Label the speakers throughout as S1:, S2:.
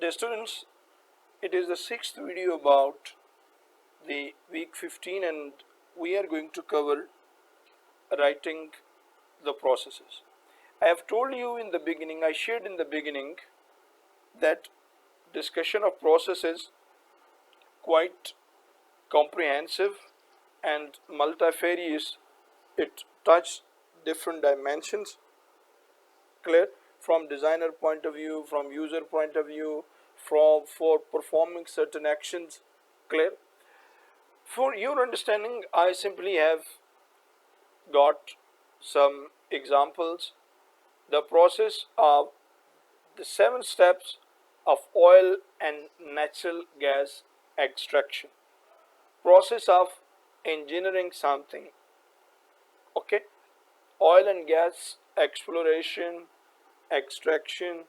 S1: Dear students, it is the sixth video about the week 15 and we are going to cover writing the processes. I have told you in the beginning, I shared in the beginning that discussion of process is quite comprehensive and multifarious. It touches different dimensions, clear, from designer point of view, from user point of view, for performing certain actions, clear. For your understanding, I simply have got some examples. The process of the 7 steps of oil and natural gas extraction, process of engineering something, okay, oil and gas exploration, extraction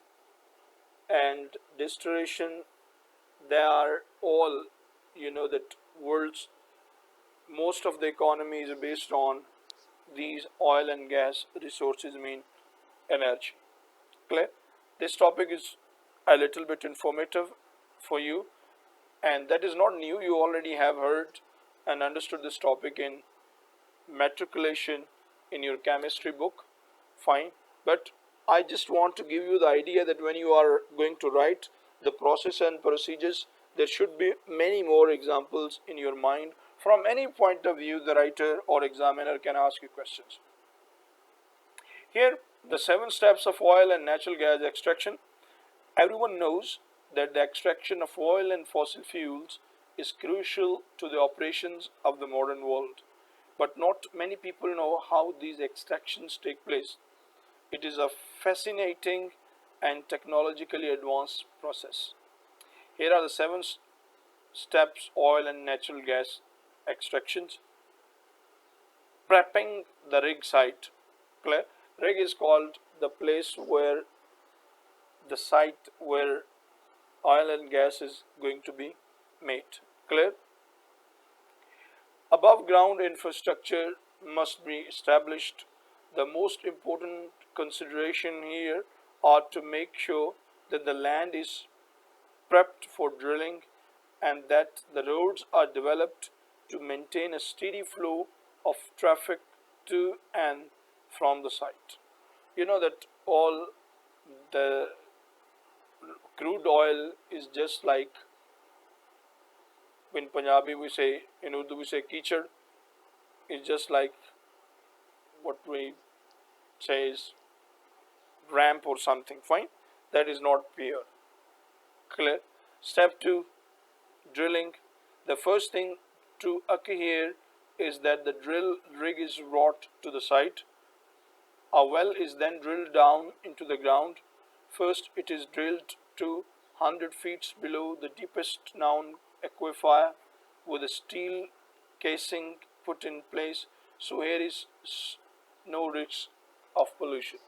S1: and distillation, they are all, you know, that world's most of the economy is based on these oil and gas resources, mean energy, clear. This topic is a little bit informative for you, and that is not new. You already have heard and understood this topic in matriculation in your chemistry book, fine. But I just want to give you the idea that when you are going to write the process and procedures, there should be many more examples in your mind. From any point of view, the writer or examiner can ask you questions. Here, the 7 steps of oil and natural gas extraction. Everyone knows that the extraction of oil and fossil fuels is crucial to the operations of the modern world. But not many people know how these extractions take place. It is a fascinating and technologically advanced process. Here are the 7 steps oil and natural gas extractions. Prepping the rig site. Clear? Rig is called the place where the site where oil and gas is going to be made. Clear? Above ground infrastructure must be established. The most important consideration here are to make sure that the land is prepped for drilling and that the roads are developed to maintain a steady flow of traffic to and from the site. You know that all the crude oil is just like, in Punjabi we say, in Urdu we say kichad, is just like what we say is ramp or something, fine. That is not pure. Clear? Step 2, drilling. The first thing to occur here is that the drill rig is brought to the site. A well is then drilled down into the ground. First, it is drilled to 100 feet below the deepest known aquifer with a steel casing put in place, so here is no risk of pollution.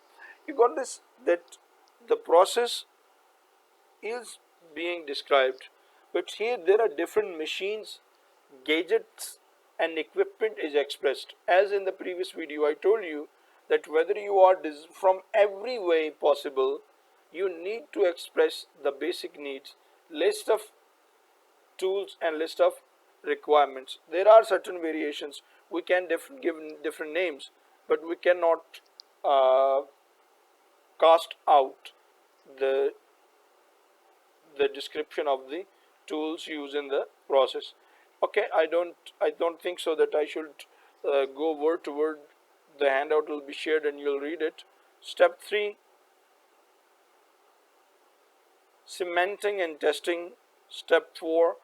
S1: You got this, that the process is being described, but here there are different machines, gadgets and equipment is expressed. As in the previous video I told you that whether you are from every way possible, you need to express the basic needs, list of tools and list of requirements. There are certain variations, we can give different names, but we cannot cast out the description of the tools used in the process. Okay, I don't think so that I should go word to word. The handout will be shared and you'll read it. Step 3, cementing and testing. Step 4,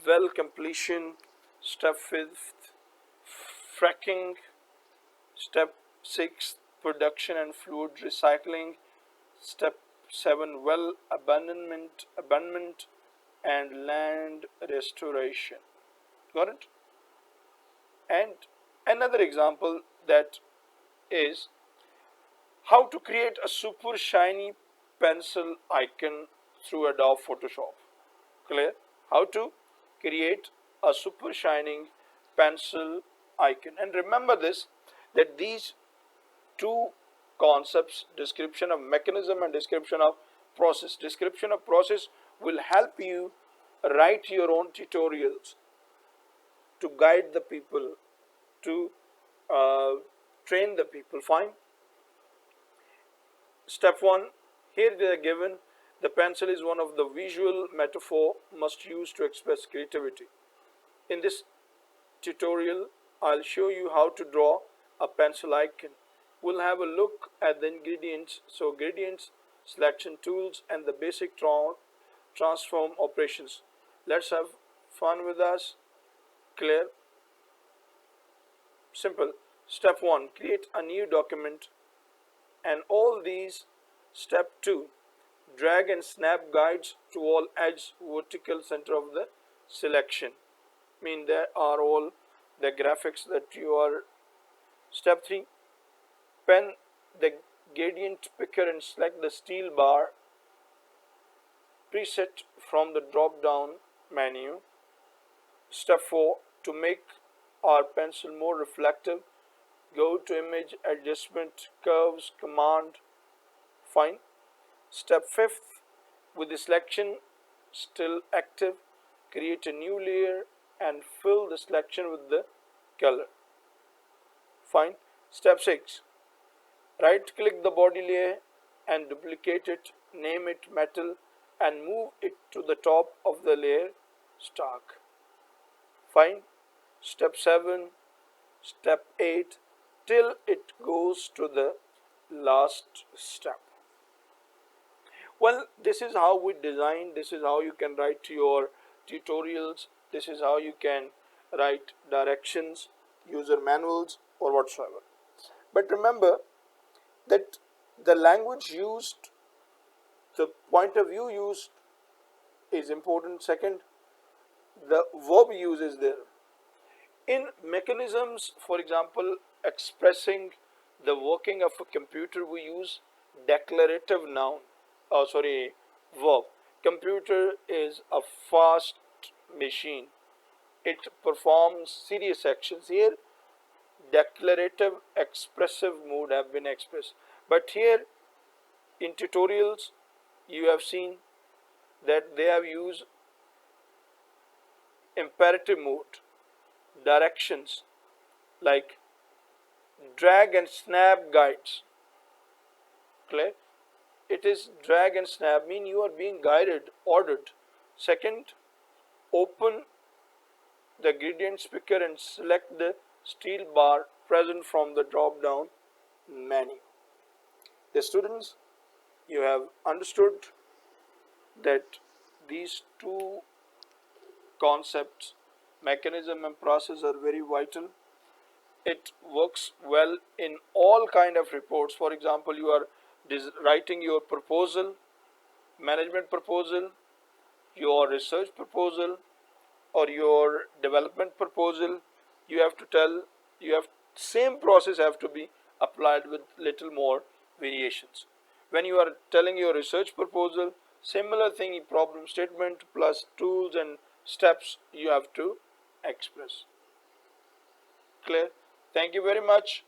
S1: well completion. Step 5, fracking. Step 6, production and fluid recycling. Step 7, well abandonment and land restoration. Got it? And another example, that is how to create a super shiny pencil icon through Adobe Photoshop. Clear? How to create a super shining pencil icon. And remember this, that these two concepts, description of mechanism and description of process. Description of process will help you write your own tutorials to guide the people, to uh, train the people. Fine. Step 1, here they are given, the pencil is one of the visual metaphor must use to express creativity. In this tutorial, I'll show you how to draw a pencil icon. We'll have a look at the ingredients, so gradients, selection tools, and the basic transform operations. Let's have fun with us. Clear? Simple. Step 1, create a new document, and all these. Step 2, drag and snap guides to all edge vertical center of the selection. Mean there are all the graphics that you are. Step 3, pen the gradient picker and select the steel bar preset from the drop down menu. Step 4, to make our pencil more reflective, go to image adjustment, curves, command. Fine. Step 5th, with the selection still active, create a new layer and fill the selection with the color. Fine. Step 6, right click the body layer and duplicate it, name it metal and move it to the top of the layer stock. Fine. Step 7, step 8, till it goes to the last step. Well, this is how we design, this is how you can write your tutorials, this is how you can write directions, user manuals or whatsoever. But remember that the language used, the point of view used is important. Second, the verb use is there. In mechanisms, for example, expressing the working of a computer, we use declarative noun. Verb. Computer is a fast machine. It performs serious actions. Here, declarative, expressive mood have been expressed. But here, in tutorials, you have seen that they have used imperative mood, directions like drag and snap guides. Clear? It is drag and snap, mean you are being guided, ordered. Second, open the gradient picker and select the steel bar present from the drop down menu. The students, you have understood that these two concepts, mechanism and process, are very vital. It works well in all kind of reports. For example, you are writing your proposal, management proposal, your research proposal or your development proposal. You have to tell, you have same process have to be applied with little more variations. When you are telling your research proposal, similar thing, problem statement plus tools and steps you have to express. Clear? Thank you very much.